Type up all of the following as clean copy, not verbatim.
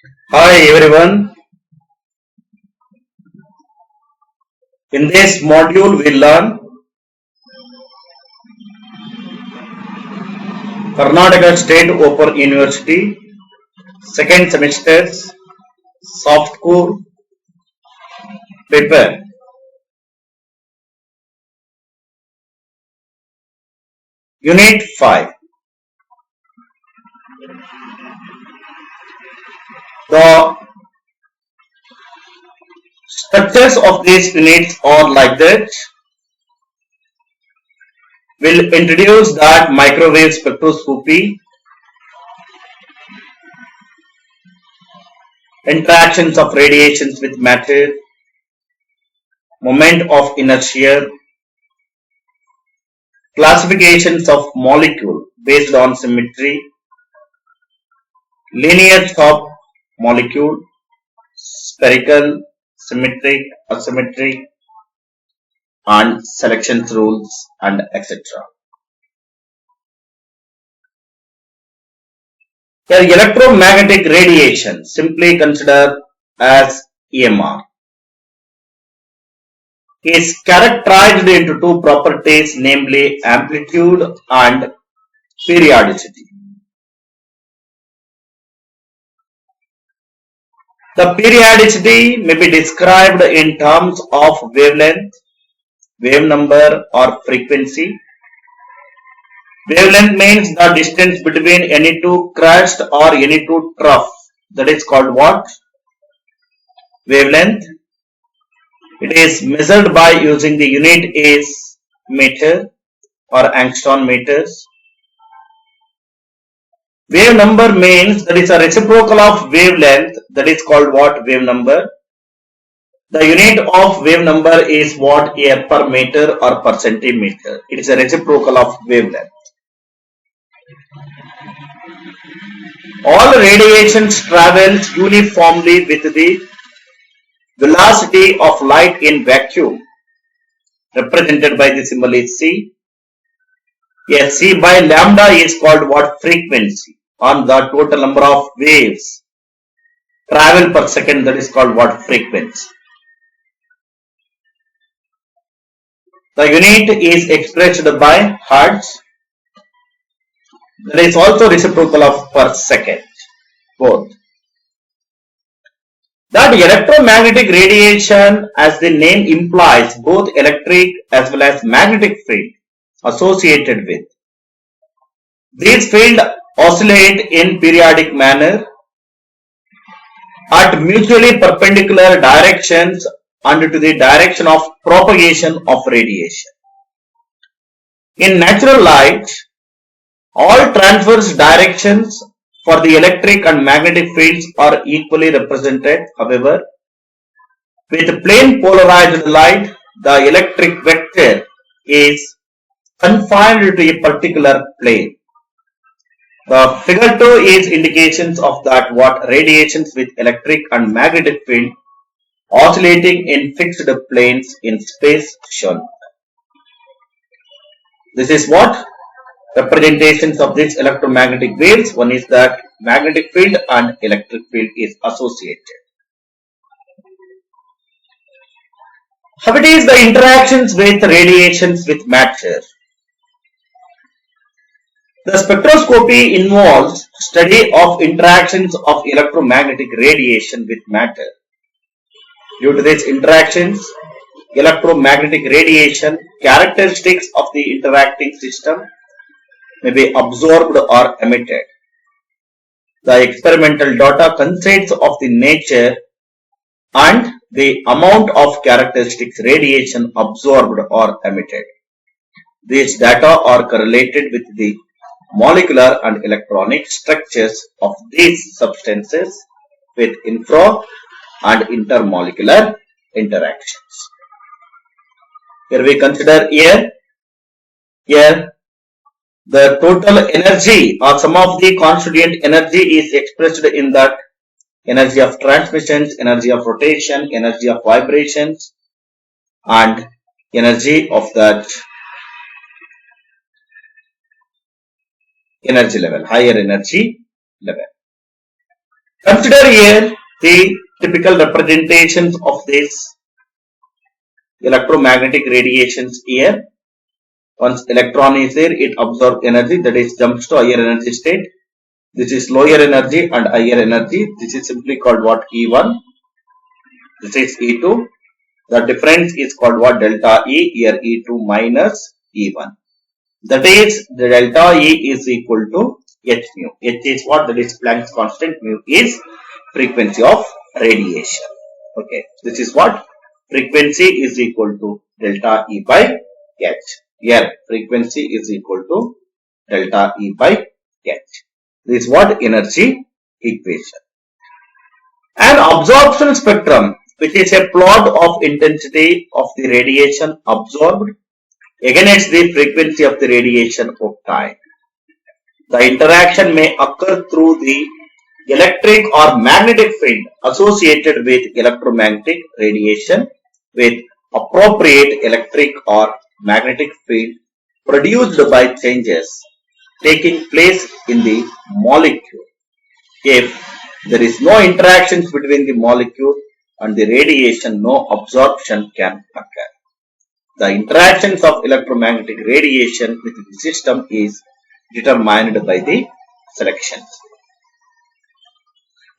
Hi everyone. In this module we learn Karnataka State Open University second semester's soft core paper. Unit 5. The structures of these units are like that. We'll introduce that microwave spectroscopy, interactions of radiations with matter, moment of inertia, classifications of molecule based on symmetry, linear top molecule, spherical, symmetric, asymmetric, and selection rules, and etc. Here, electromagnetic radiation, simply considered as EMR, is characterized into two properties, namely amplitude and periodicity. The periodicity may be described in terms of wavelength, wave number, or frequency. Wavelength means the distance between any two crest or any two trough. That is called what? Wavelength. It is measured by using the unit is meter or angstrom meters. Wave number means that is a reciprocal of wavelength. That is called what? Wave number. The unit of wave number is what? A per meter or per centimeter. It is a reciprocal of wavelength. All radiations travels uniformly with the velocity of light in vacuum, represented by the symbol is C. Yes, C by lambda is called what? Frequency on the total number of waves travel per second. That is called what? Frequency. The unit is expressed by hertz. That is also reciprocal of per second, both. That electromagnetic radiation, as the name implies, both electric as well as magnetic field associated with. These fields oscillate in periodic manner at mutually perpendicular directions and to the direction of propagation of radiation. In natural light, all transverse directions for the electric and magnetic fields are equally represented. However, with plane polarized light, the electric vector is confined to a particular plane. The figure 2 is indications of that what radiations with electric and magnetic field oscillating in fixed planes in space shown. This is what? Representations of these electromagnetic waves. One is that magnetic field and electric field is associated. How it is the interactions with radiations with matter? The spectroscopy involves study of interactions of electromagnetic radiation with matter. Due to these interactions, electromagnetic radiation characteristics of the interacting system may be absorbed or emitted. The experimental data consists of the nature and the amount of characteristics radiation absorbed or emitted. These data are correlated with the molecular and electronic structures of these substances with infra and intermolecular interactions. Here we consider here the total energy or sum of the constituent energy is expressed in that energy of transmissions, energy of rotation, energy of vibrations, and energy of that energy level, higher energy level. Consider here the typical representations of this electromagnetic radiations here. Once electron is there, it absorbs energy, that is jumps to higher energy state. This is lower energy and higher energy. This is simply called what? E1. This is E2. The difference is called what? Delta E. Here E2 minus E1. That is the delta E is equal to h mu. H is what? That is Planck's constant. Mu is frequency of radiation. Okay. This is what? Frequency is equal to delta E by h. Here frequency is equal to delta E by h. This is what? Energy equation. An absorption spectrum, which is a plot of intensity of the radiation absorbed against the frequency of the radiation obtained. The interaction may occur through the electric or magnetic field associated with electromagnetic radiation with appropriate electric or magnetic field produced by changes taking place in the molecule. If there is no interactions between the molecule and the radiation, no absorption can occur. The interactions of electromagnetic radiation with the system is determined by the selections.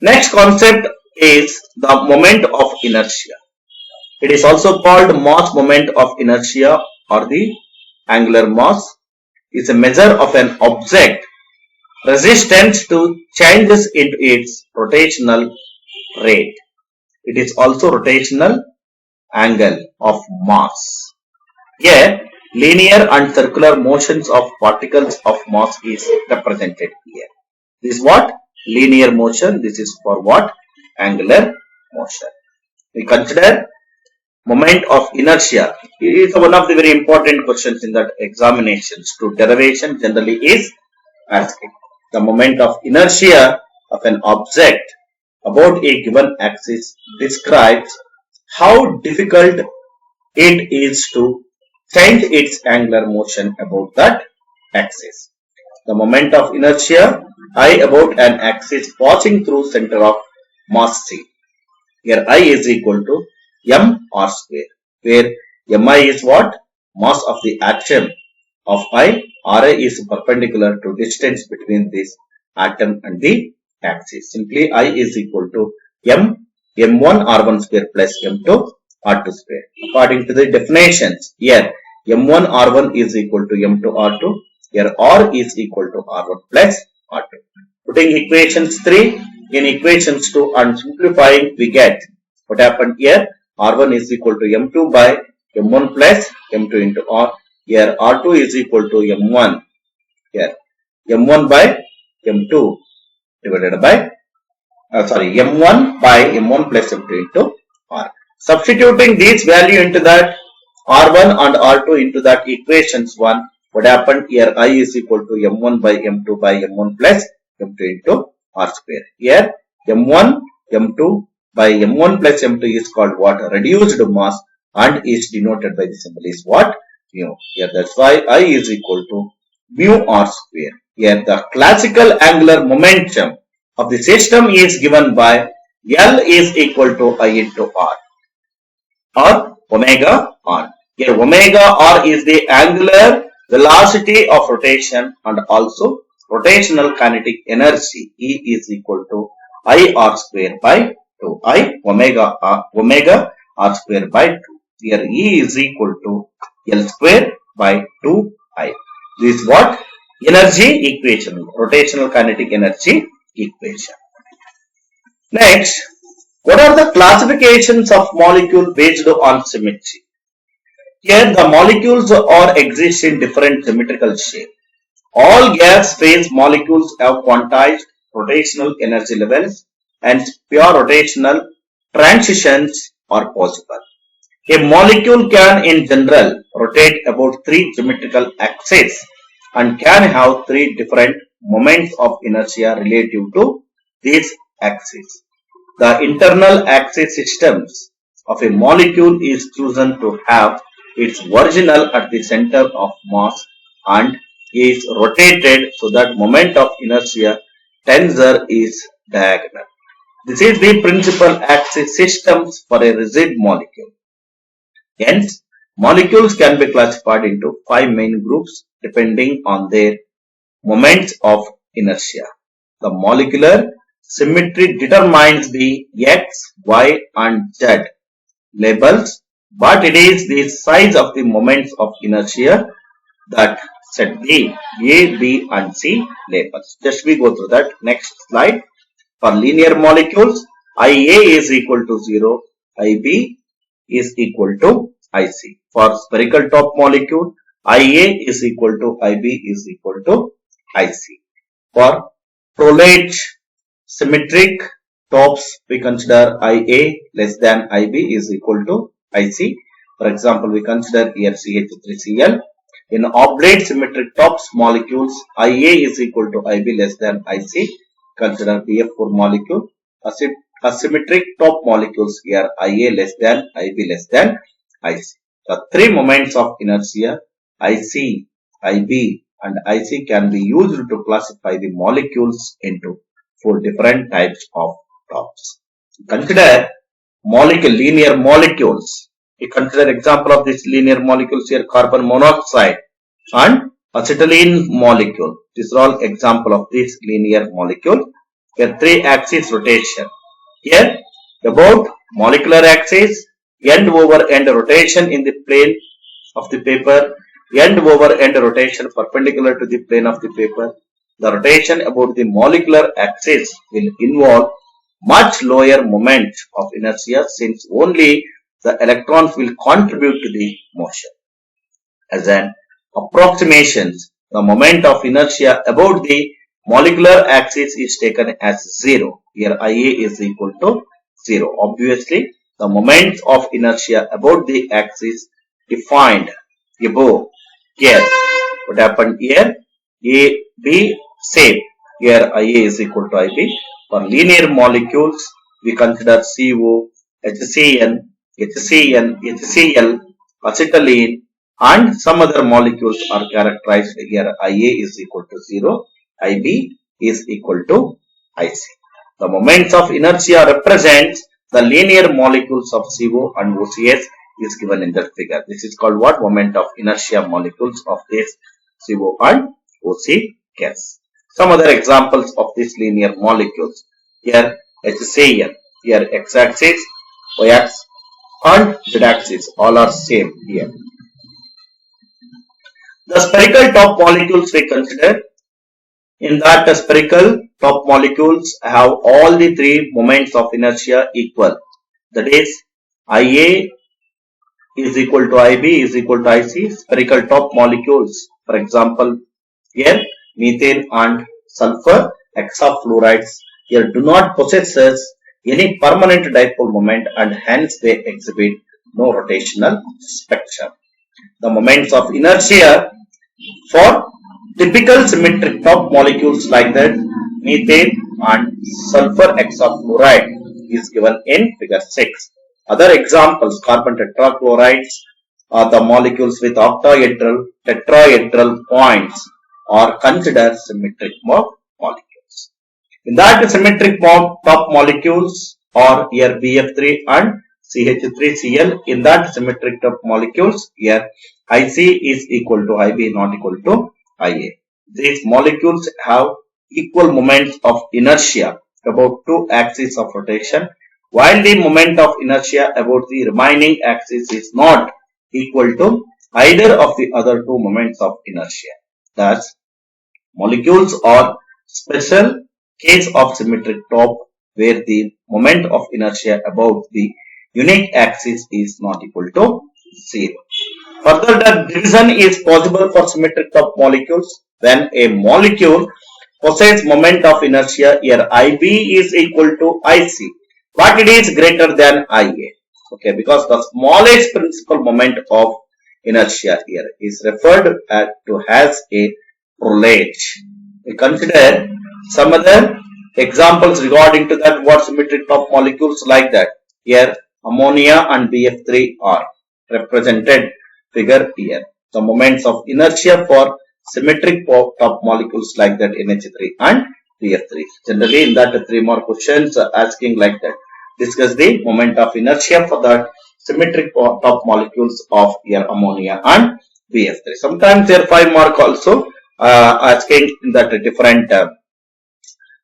Next concept is the moment of inertia. It is also called mass moment of inertia or the angular mass. It is a measure of an object resistance to changes in its rotational rate. It is also rotational angle of mass. Here, linear and circular motions of particles of mass is represented here. This is what? Linear motion. This is for what? Angular motion. We consider moment of inertia. It is one of the very important questions in that examinations. To derivation generally is asking. The moment of inertia of an object about a given axis describes how difficult it is to change its angular motion about that axis. The moment of inertia I about an axis passing through center of mass C. Here I is equal to m r square, where mi is what? Mass of the atom of I. Ra is perpendicular to distance between this atom and the axis. Simply I is equal to m1 r1 square plus m2 r2 square. According to the definitions, here m1 r1 is equal to m2 r2. Here r is equal to r1 plus r2. Putting equations 3 in equations 2 and simplifying, we get what happened here. R1 is equal to m2 by m1 plus m2 into r. Here r2 is equal to m1. Here m1 by m2 divided by m1 by m1 plus m2 into r. Substituting this value into that r1 and r2 into that equations 1, what happened here? I is equal to m1 by m2 by m1 plus m2 into r square. Here m1 m2 by m1 plus m2 is called what? Reduced mass and is denoted by the symbol is what? Mu. Here that's why I is equal to mu r square. Here the classical angular momentum of the system is given by L is equal to I into r or omega r. Here omega r is the angular velocity of rotation and also rotational kinetic energy. E is equal to I r square by 2. I omega r square by 2. Here E is equal to L square by 2I. This is what? Energy equation, rotational kinetic energy equation. Next, what are the classifications of molecule based on symmetry? Here the molecules are exist in different symmetrical shape. All gas phase molecules have quantized rotational energy levels and pure rotational transitions are possible. A molecule can in general rotate about 3 symmetrical axes and can have 3 different moments of inertia relative to these axes. The internal axis systems of a molecule is chosen to have its original at the center of mass and is rotated so that moment of inertia tensor is diagonal. This is the principal axis systems for a rigid molecule. Hence, molecules can be classified into 5 main groups depending on their moments of inertia. The molecular symmetry determines the X, Y and Z labels, but it is the size of the moments of inertia that set the A, B and C labels. Just we go through that. Next slide. For linear molecules, IA is equal to 0, IB is equal to IC. For spherical top molecule, IA is equal to IB is equal to IC. For prolate symmetric tops, we consider IA less than IB is equal to IC. For example, we consider here CH3Cl. In oblate symmetric tops molecules, IA is equal to IB less than IC. Consider BF4 molecule. Asymmetric top molecules here, IA less than IB less than IC. The 3 moments of inertia, IC, IB and IC can be used to classify the molecules into 4 different types of tops. Consider linear molecules. We consider example of these linear molecules here, carbon monoxide and acetylene molecule. These are all example of this linear molecule. Here 3 axis rotation. Here about molecular axis, end over end rotation in the plane of the paper, end over end rotation perpendicular to the plane of the paper. The rotation about the molecular axis will involve much lower moment of inertia since only the electrons will contribute to the motion. As an approximation, the moment of inertia about the molecular axis is taken as 0. Here IA is equal to 0. Obviously, the moments of inertia about the axis defined above. Here, what happened here? A, B, same. Here IA is equal to IB. For linear molecules, we consider CO, HCN, HCN, HCl, acetylene and some other molecules are characterized here. IA is equal to 0, IB is equal to IC. The moments of inertia represents the linear molecules of CO and OCS is given in that figure. This is called what? Moment of inertia molecules of this CO and OCS. Some other examples of these linear molecules. Here HCl, here x-axis, y-axis and z-axis all are same here. The spherical top molecules we consider. In that spherical top molecules have all the 3 moments of inertia equal. That is IA is equal to IB is equal to IC. Spherical top molecules, for example, here methane and sulfur hexafluorides here do not possess any permanent dipole moment and hence they exhibit no rotational spectrum. The moments of inertia for typical symmetric top molecules like that methane and sulfur hexafluoride is given in figure 6. Other examples, carbon tetrachlorides are the molecules with octahedral, tetrahedral points are considered symmetric molecules. In that symmetric top molecules are here BF3 and CH3Cl. In that symmetric top molecules here IC is equal to IB not equal to IA. These molecules have equal moments of inertia about 2 axes of rotation, while the moment of inertia about the remaining axis is not equal to either of the other 2 moments of inertia. Thus, molecules are special case of symmetric top where the moment of inertia about the unique axis is not equal to 0. Further, the division is possible for symmetric top molecules when a molecule possesses moment of inertia here IB is equal to IC, but it is greater than IA. Okay, because the smallest principal moment of inertia here is referred to as a prolate. We consider some other examples regarding to that what symmetric top molecules like that. Here ammonia and BF3 are represented figure here. The moments of inertia for symmetric top molecules like that NH3 and BF3. Generally, in that 3 more questions asking like that. Discuss the moment of inertia for the symmetric top molecules of your ammonia and BF3. Sometimes there 5 mark also asking in that different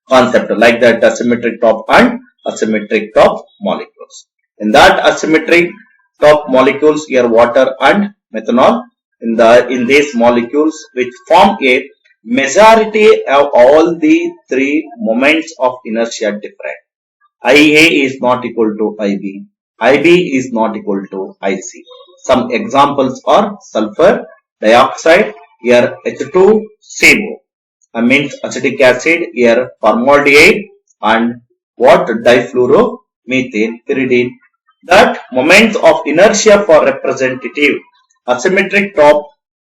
concept like that asymmetric top and asymmetric top molecules. In that asymmetric top molecules here water and methanol in these molecules which form a majority of all the 3 moments of inertia different. IA is not equal to IB. IB is not equal to IC. Some examples are sulfur dioxide, here H2CO. Means acetic acid, here formaldehyde, and what difluoromethane, pyridine. That moments of inertia for representative asymmetric top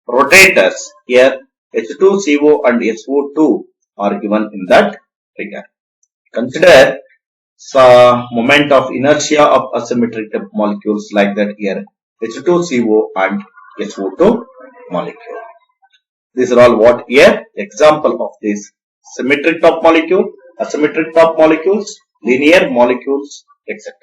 rotators, here H2CO and SO2 are given in that figure. Consider moment of inertia of asymmetric molecules like that here H2CO and SO2 molecule. These are all what here example of this symmetric top molecule, asymmetric top molecules, linear molecules, etc.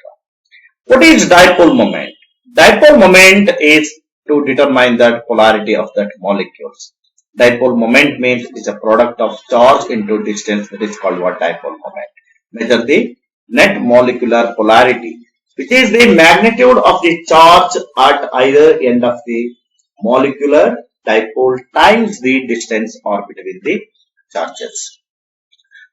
What is dipole moment? Dipole moment is to determine the polarity of that molecules. Dipole moment means it's a product of charge into distance, that is called what dipole moment. Measure the net molecular polarity, which is the magnitude of the charge at either end of the molecular dipole times the distance or between the charges.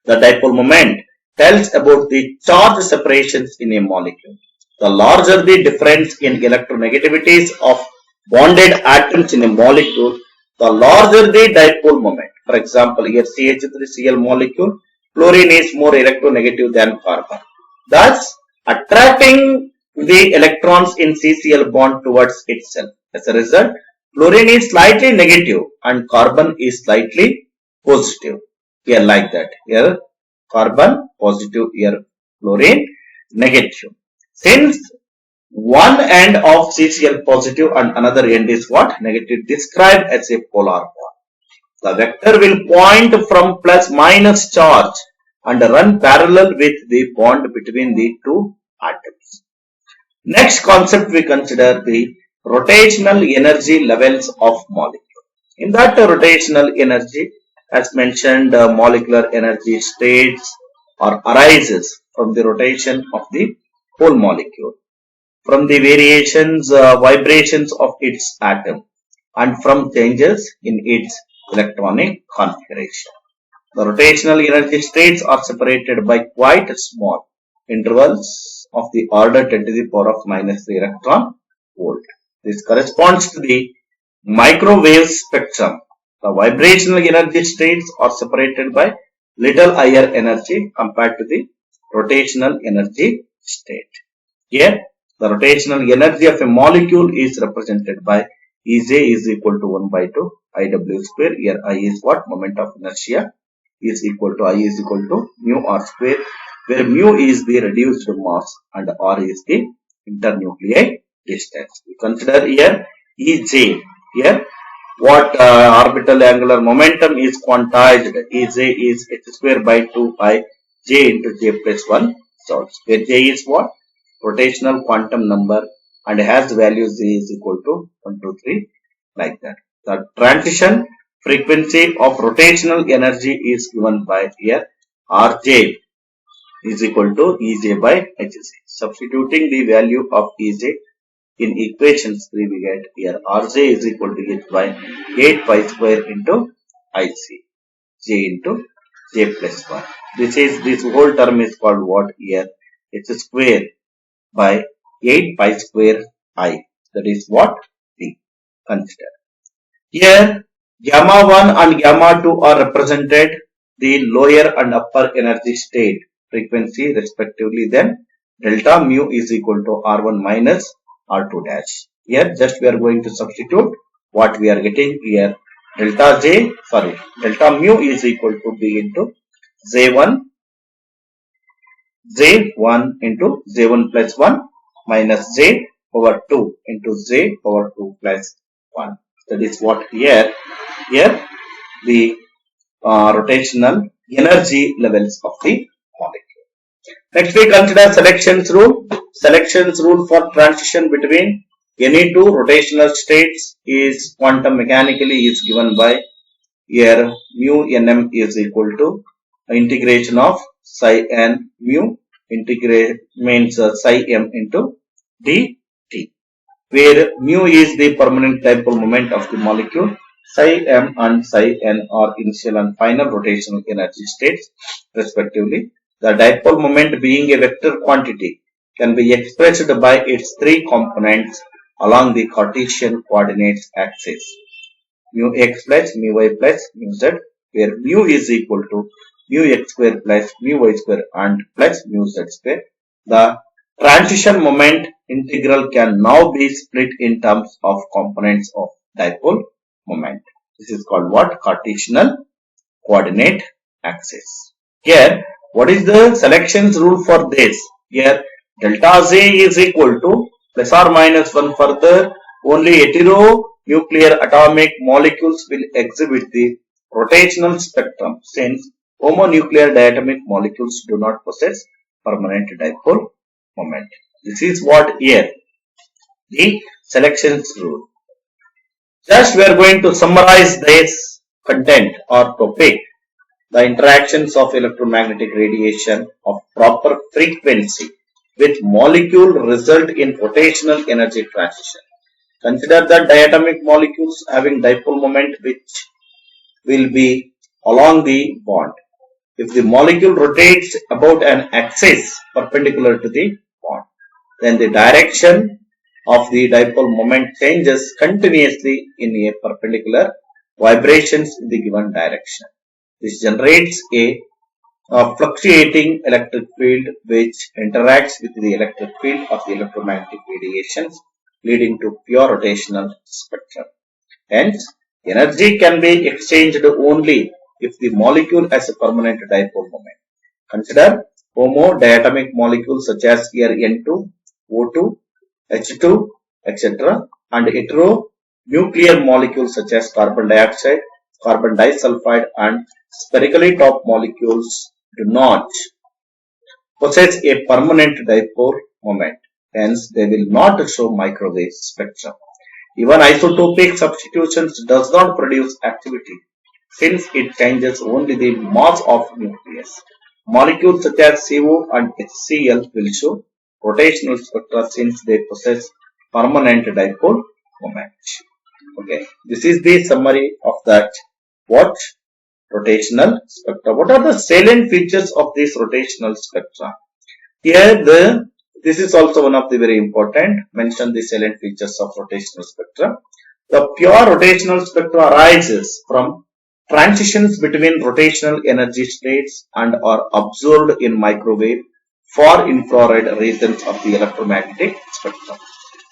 The dipole moment tells about the charge separations in a molecule. The larger the difference in electronegativities of bonded atoms in a molecule, the larger the dipole moment. For example, here CH3Cl molecule, fluorine is more electronegative than carbon. Thus, attracting the electrons in CCl bond towards itself. As a result, fluorine is slightly negative and carbon is slightly positive. Here like that. Here carbon positive, here fluorine negative. Since one end of CCl positive and another end is what? Negative, described as a polar bond. The vector will point from plus minus charge and run parallel with the bond between the 2 atoms. Next concept we consider the rotational energy levels of molecule. In that rotational energy, as mentioned, molecular energy states or arises from the rotation of the whole molecule, from the variations, vibrations of its atom, and from changes in its electronic configuration. The rotational energy states are separated by quite small intervals of the order 10 to the power of minus 3 electron volt. This corresponds to the microwave spectrum. The vibrational energy states are separated by little higher energy compared to the rotational energy state. Here, the rotational energy of a molecule is represented by Ej is equal to 1 by 2 Iw square. Here I is what? Moment of inertia is equal to I is equal to mu r square, where mu is the reduced mass and r is the internuclear distance. We consider here Ej. Here what orbital angular momentum is quantized. Ej is h square by 2 pi j into j plus 1 charge, where j is what? Rotational quantum number and has values j is equal to 1, 2, 3 like that. The transition frequency of rotational energy is given by here Rj is equal to Ej by Hc. Substituting the value of Ej in equations 3 we get here Rj is equal to H by 8 pi square into Ic, J into J plus 1. This whole term is called what here? H square by 8 pi square I. That is what we consider. Here gamma 1 and gamma 2 are represented the lower and upper energy state frequency respectively. Then delta mu is equal to R1 minus R2 dash. Here just we are going to substitute what we are getting here. Delta mu is equal to B into J1 into J1 plus 1 minus J over 2 into J over 2 plus 1. That is what here the rotational energy levels of the molecule. Next we consider selections rule. Selections rule for transition between any two rotational states is quantum mechanically is given by here mu nm is equal to integration of psi n mu integrate means psi m into dt, where mu is the permanent dipole moment of the molecule, psi m and psi n are initial and final rotational energy states respectively. The dipole moment being a vector quantity can be expressed by its three components along the Cartesian coordinates axis, mu x plus mu y plus mu z, where mu is equal to mu x square plus mu y square and plus mu z square. The transition moment integral can now be split in terms of components of dipole moment. This is called what? Cartesian coordinate axis. Here, what is the selections rule for this? Here, delta Z is equal to plus or minus 1 further. Only heteronuclear atomic molecules will exhibit the rotational spectrum, since homonuclear diatomic molecules do not possess permanent dipole moment. This is what here the selections rule. Just we are going to summarize this content or topic. The interactions of electromagnetic radiation of proper frequency with molecule result in rotational energy transition. Consider that diatomic molecules having dipole moment which will be along the bond. If the molecule rotates about an axis perpendicular to the bond, then the direction of the dipole moment changes continuously in a perpendicular vibrations in the given direction. This generates a fluctuating electric field which interacts with the electric field of the electromagnetic radiations, leading to pure rotational spectrum. Hence, energy can be exchanged only if the molecule has a permanent dipole moment. Consider homodiatomic molecules such as here N2, O2, H2, etc. and heteronuclear molecules such as carbon dioxide, carbon disulfide and spherically topped molecules do not possess a permanent dipole moment. Hence, they will not show microwave spectrum. Even isotopic substitutions does not produce activity, since it changes only the mass of nucleus. Molecules such as CO and HCl will show rotational spectra since they possess permanent dipole moment. Okay, this is the summary of that. What? Rotational spectra. What are the salient features of this rotational spectra? Here this is also one of the very important. Mention the salient features of rotational spectra. The pure rotational spectra arises from transitions between rotational energy states and are observed in microwave far infrared regions of the electromagnetic spectrum.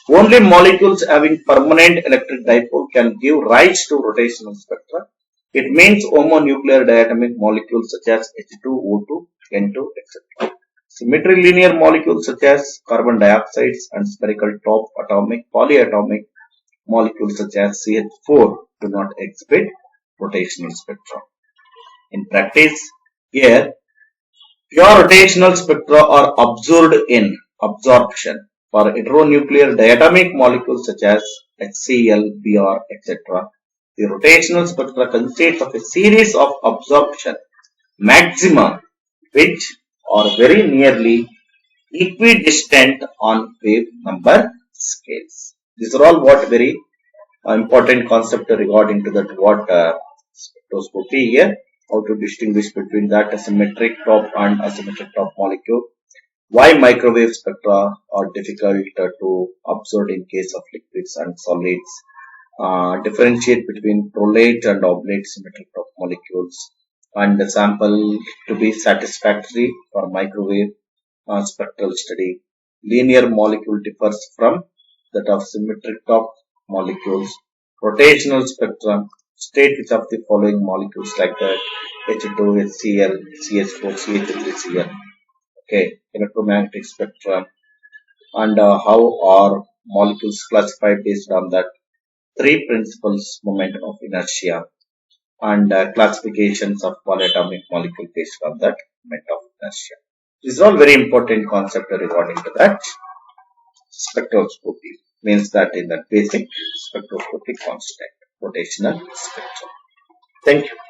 Only molecules having permanent electric dipole can give rise to rotational spectra. It means homonuclear diatomic molecules such as H2, O2, N2, etc. Symmetry linear molecules such as carbon dioxides and spherical top atomic polyatomic molecules such as CH4 do not exhibit rotational spectra. In practice, here pure rotational spectra are observed in absorption for heteronuclear diatomic molecules such as HCl, Br, etc. The rotational spectra consists of a series of absorption maxima which are very nearly equidistant on wave number scales. These are all what very important concept regarding to that what spectroscopy here. How to distinguish between that symmetric top and asymmetric top molecule. Why microwave spectra are difficult to observe in case of liquids and solids. Differentiate between prolate and oblate symmetric top molecules, and the sample to be satisfactory for microwave spectral study. Linear molecule differs from that of symmetric top molecules. Rotational spectrum state which of the following molecules like that H2, HCl, CH4, CH3Cl. Okay, electromagnetic spectrum, and how are molecules classified based on that three principles: moment of inertia, and classifications of polyatomic molecule based on that moment of inertia. These are all very important concepts regarding to that spectroscopy. Means that in that basic spectroscopic constant, rotational spectrum. Thank you.